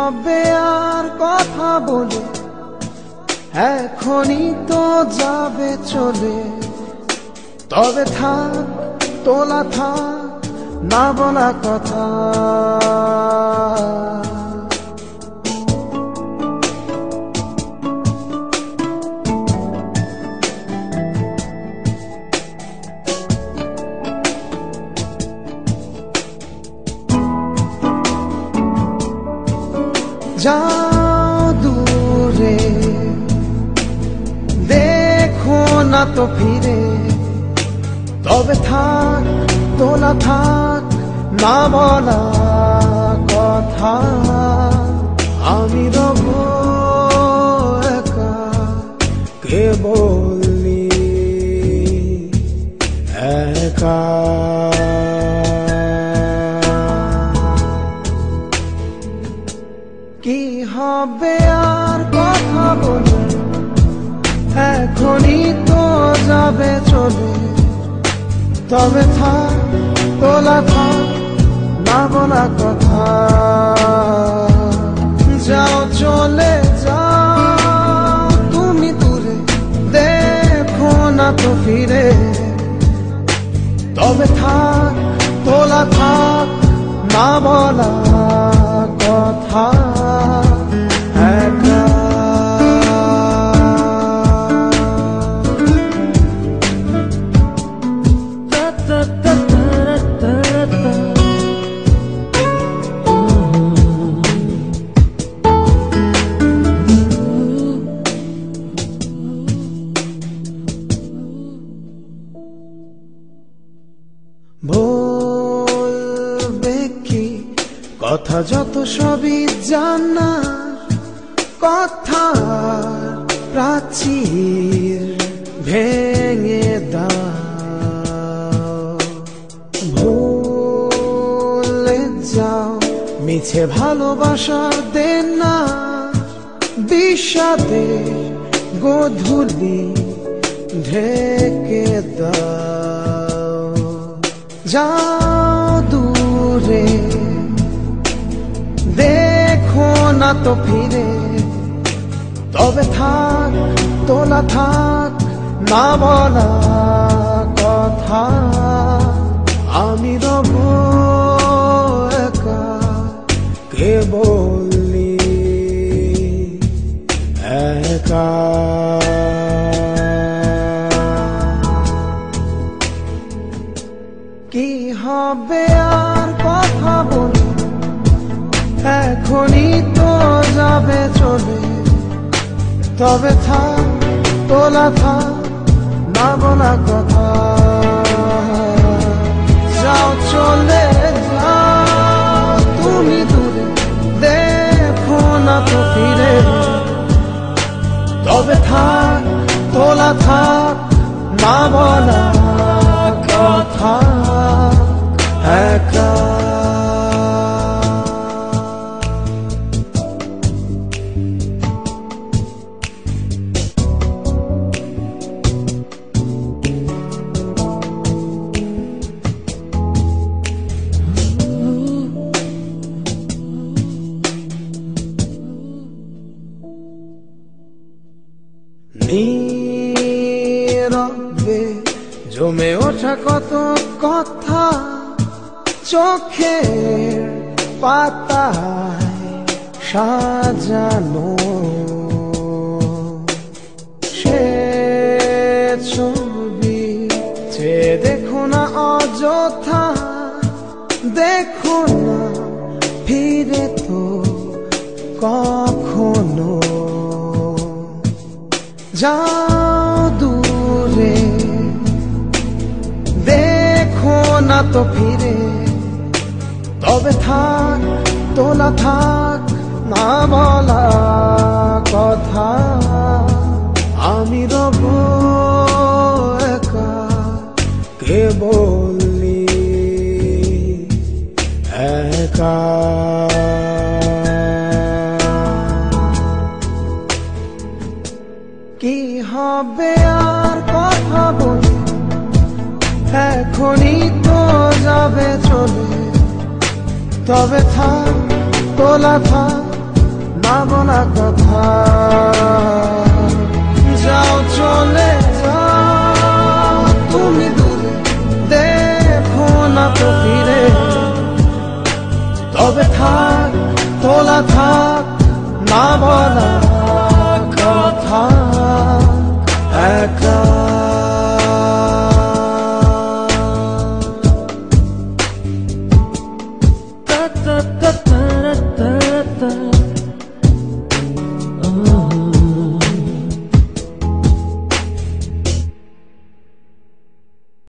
হবে আর কথা বলে, এখনই তো যাবে চলে। তবে থাক তোলা থাক না বলা কথা, যাও দূরে দেখো না তো ফিরে। তবে থাক তোলা থাক না বলা কথা, আমি রব একা কেবলি একা। কি হবে আর কথা বলে, এখনই তো যাবে চলে। তবে থাক তোলা থাক না বলা কথা, যাও চলে যাও তুমি দূরে দেখো না তো ফিরে। তবে থাক তোলা থাক না বলা কথা, একা। বলবে কি কথা যত সবই জানা, কথার প্রাচীর ভেঙে দাও। ভুলে যাও মিছে ভালোবাসার দেনা, বিষাদে গোধূলি ঢেকে দাও। যাও দূরে দেখো না তো ফিরে। তবে থাক তোলা থাক না বলা কথা, আমি রব একা কেবলি একা। কি হবে আর কথা বলে, এখনই তো যাবে চলে। তবে থাক তোলা থাক না বলা কথা, যাও চলে যাও তুমি দূরে দেখো না তো ফিরে। তবে থাক তোলা থাক না বলা কথা, একা। নীরবে জমে ওঠা কত কথা, চোখের পাতায় সাজানো সে ছবি। চেয়ে দেখো না অযথা, দেখো না ফিরে তো কখনো। যাও দূরে দেখো না তো ফিরে। তবে থাক তোলা থাক না বলা কথা, আমি রব একা কেবলি একা। কি হবে আর কথা বলে, এখনই তো যাবে চলে। তবে থাক তোলা থাক ভাবনা কথা যাও চলে যাও তুমি দূরে দেখো না তো ফিরে তবে থাক তোলা থাক